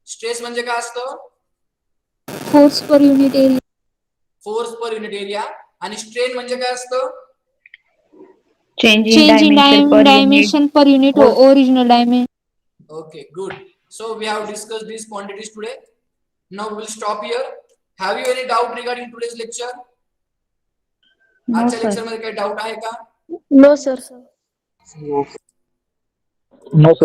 स्ट्रेस म्हणजे काय असतं? Force per unit area. Force per unit area. आणि स्ट्रेन म्हणजे काय असतं? Change in Change in dimension per unit. dimension per unit Force. original dimension. Okay, good. So we have discussed these quantities today. Now we will stop here. Have you any doubt regarding today's lecture? No, आजच्या sir. लेक्चर मध्ये काही डाऊट आहे का? No, sir. No, sir.